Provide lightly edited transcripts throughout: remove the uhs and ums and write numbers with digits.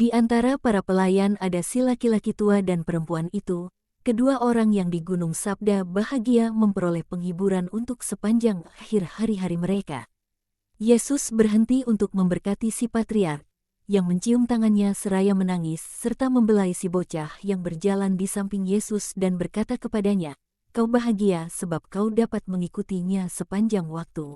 Di antara para pelayan ada si laki-laki tua dan perempuan itu, kedua orang yang di Gunung Sabda bahagia memperoleh penghiburan untuk sepanjang akhir hari-hari mereka. Yesus berhenti untuk memberkati si patriark, yang mencium tangannya seraya menangis serta membelai si bocah yang berjalan di samping Yesus dan berkata kepadanya, "Kau bahagia sebab kau dapat mengikutinya sepanjang waktu.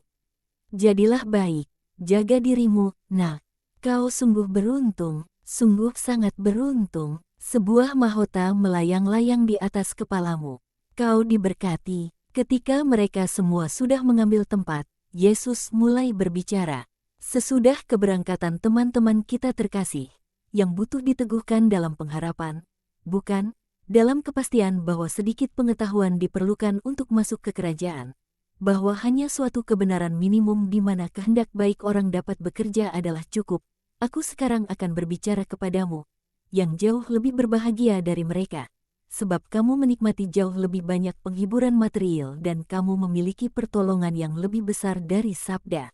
Jadilah baik, jaga dirimu, nak. Kau sungguh beruntung, sungguh sangat beruntung. Sebuah mahkota melayang-layang di atas kepalamu. Kau diberkati." Ketika mereka semua sudah mengambil tempat, Yesus mulai berbicara. Sesudah keberangkatan teman-teman kita terkasih, yang butuh diteguhkan dalam pengharapan, bukan, dalam kepastian bahwa sedikit pengetahuan diperlukan untuk masuk ke kerajaan, bahwa hanya suatu kebenaran minimum di mana kehendak baik orang dapat bekerja adalah cukup, aku sekarang akan berbicara kepadamu, yang jauh lebih berbahagia dari mereka, sebab kamu menikmati jauh lebih banyak penghiburan material dan kamu memiliki pertolongan yang lebih besar dari sabda.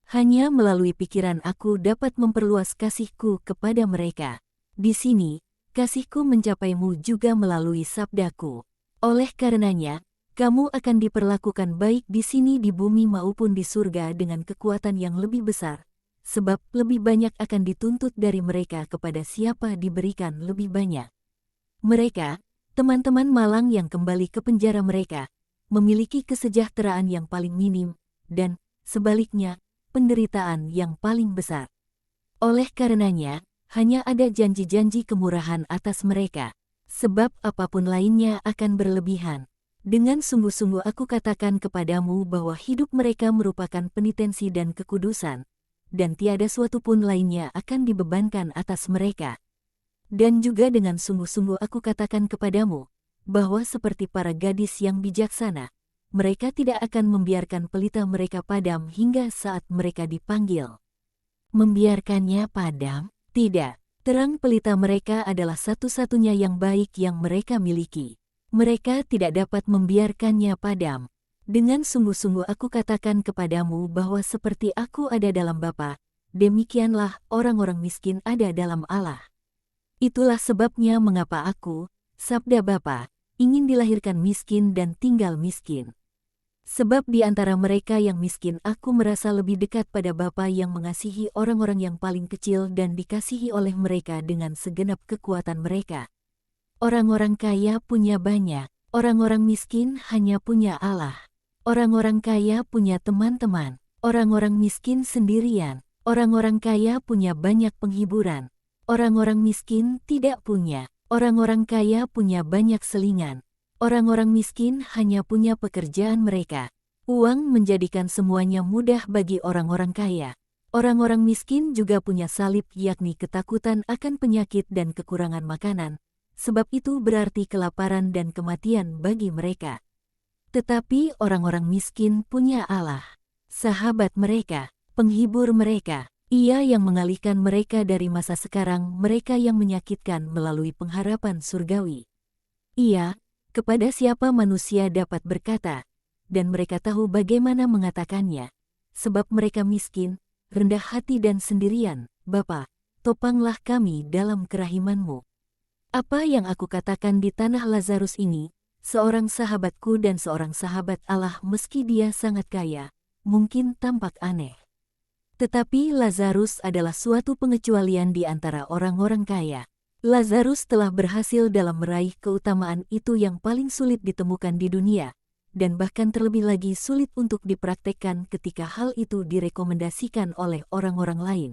Hanya melalui pikiran aku dapat memperluas kasihku kepada mereka. Di sini, kasihku mencapaimu juga melalui sabdaku. Oleh karenanya, kamu akan diperlakukan baik di sini di bumi maupun di surga dengan kekuatan yang lebih besar, sebab lebih banyak akan dituntut dari mereka kepada siapa diberikan lebih banyak. Mereka, teman-teman malang yang kembali ke penjara mereka, memiliki kesejahteraan yang paling minim, dan, sebaliknya, penderitaan yang paling besar. Oleh karenanya, hanya ada janji-janji kemurahan atas mereka, sebab apapun lainnya akan berlebihan. Dengan sungguh-sungguh aku katakan kepadamu bahwa hidup mereka merupakan penitensi dan kekudusan, dan tiada suatu pun lainnya akan dibebankan atas mereka. Dan juga dengan sungguh-sungguh aku katakan kepadamu, bahwa seperti para gadis yang bijaksana, mereka tidak akan membiarkan pelita mereka padam hingga saat mereka dipanggil. Membiarkannya padam? Tidak. Terang pelita mereka adalah satu-satunya yang baik yang mereka miliki. Mereka tidak dapat membiarkannya padam. Dengan sungguh-sungguh aku katakan kepadamu bahwa seperti aku ada dalam Bapa, demikianlah orang-orang miskin ada dalam Allah. Itulah sebabnya mengapa aku, sabda Bapa, ingin dilahirkan miskin dan tinggal miskin. Sebab di antara mereka yang miskin aku merasa lebih dekat pada Bapa yang mengasihi orang-orang yang paling kecil dan dikasihi oleh mereka dengan segenap kekuatan mereka. Orang-orang kaya punya banyak, orang-orang miskin hanya punya Allah. Orang-orang kaya punya teman-teman, orang-orang miskin sendirian. Orang-orang kaya punya banyak penghiburan, orang-orang miskin tidak punya. Orang-orang kaya punya banyak selingan. Orang-orang miskin hanya punya pekerjaan mereka. Uang menjadikan semuanya mudah bagi orang-orang kaya. Orang-orang miskin juga punya salib, yakni ketakutan akan penyakit dan kekurangan makanan. Sebab itu berarti kelaparan dan kematian bagi mereka. Tetapi orang-orang miskin punya Allah, sahabat mereka, penghibur mereka. Ia yang mengalihkan mereka dari masa sekarang mereka yang menyakitkan melalui pengharapan surgawi. Ia, kepada siapa manusia dapat berkata, dan mereka tahu bagaimana mengatakannya, sebab mereka miskin, rendah hati dan sendirian, Bapa, topanglah kami dalam kerahiman-Mu. Apa yang aku katakan di tanah Lazarus ini, seorang sahabatku dan seorang sahabat Allah meski dia sangat kaya, mungkin tampak aneh. Tetapi Lazarus adalah suatu pengecualian di antara orang-orang kaya. Lazarus telah berhasil dalam meraih keutamaan itu yang paling sulit ditemukan di dunia, dan bahkan terlebih lagi sulit untuk dipraktekkan ketika hal itu direkomendasikan oleh orang-orang lain.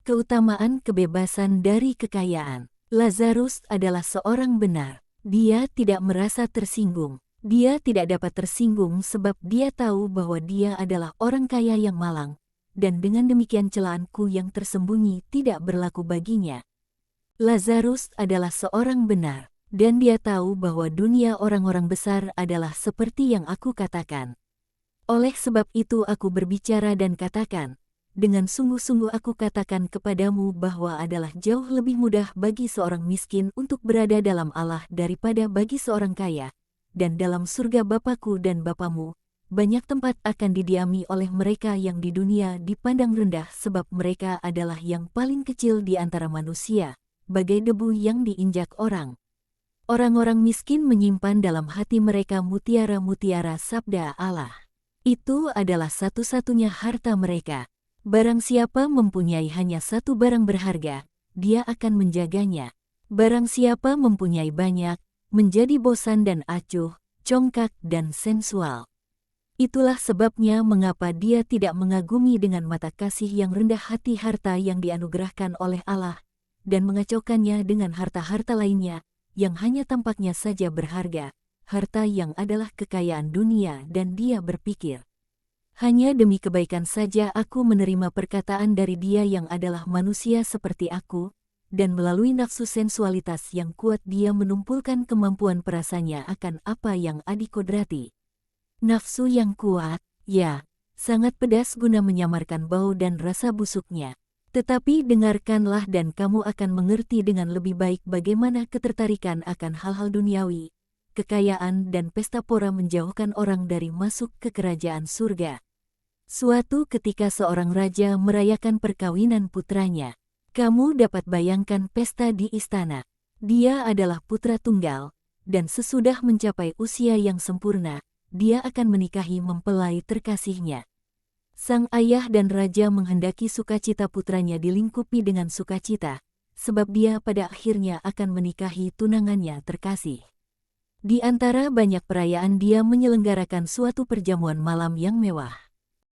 Keutamaan kebebasan dari kekayaan. Lazarus adalah seorang benar. Dia tidak merasa tersinggung. Dia tidak dapat tersinggung sebab dia tahu bahwa dia adalah orang kaya yang malang, dan dengan demikian celaanku yang tersembunyi tidak berlaku baginya. Lazarus adalah seorang benar, dan dia tahu bahwa dunia orang-orang besar adalah seperti yang aku katakan. Oleh sebab itu aku berbicara dan katakan, dengan sungguh-sungguh aku katakan kepadamu bahwa adalah jauh lebih mudah bagi seorang miskin untuk berada dalam Allah daripada bagi seorang kaya, dan dalam surga Bapakku dan Bapamu, banyak tempat akan didiami oleh mereka yang di dunia dipandang rendah sebab mereka adalah yang paling kecil di antara manusia, bagai debu yang diinjak orang. Orang-orang miskin menyimpan dalam hati mereka mutiara-mutiara sabda Allah. Itu adalah satu-satunya harta mereka. Barang siapa mempunyai hanya satu barang berharga, dia akan menjaganya. Barang siapa mempunyai banyak, menjadi bosan dan acuh, congkak dan sensual. Itulah sebabnya mengapa dia tidak mengagumi dengan mata kasih yang rendah hati harta yang dianugerahkan oleh Allah, dan mengacaukannya dengan harta-harta lainnya, yang hanya tampaknya saja berharga, harta yang adalah kekayaan dunia dan dia berpikir. Hanya demi kebaikan saja aku menerima perkataan dari dia yang adalah manusia seperti aku, dan melalui nafsu sensualitas yang kuat dia menumpulkan kemampuan perasanya akan apa yang adikodrati. Nafsu yang kuat, ya, sangat pedas guna menyamarkan bau dan rasa busuknya. Tetapi dengarkanlah dan kamu akan mengerti dengan lebih baik bagaimana ketertarikan akan hal-hal duniawi, kekayaan dan pesta pora menjauhkan orang dari masuk ke kerajaan surga. Suatu ketika seorang raja merayakan perkawinan putranya. Kamu dapat bayangkan pesta di istana. Dia adalah putra tunggal, dan sesudah mencapai usia yang sempurna, dia akan menikahi mempelai terkasihnya. Sang ayah dan raja menghendaki sukacita putranya dilingkupi dengan sukacita, sebab dia pada akhirnya akan menikahi tunangannya terkasih. Di antara banyak perayaan dia menyelenggarakan suatu perjamuan malam yang mewah.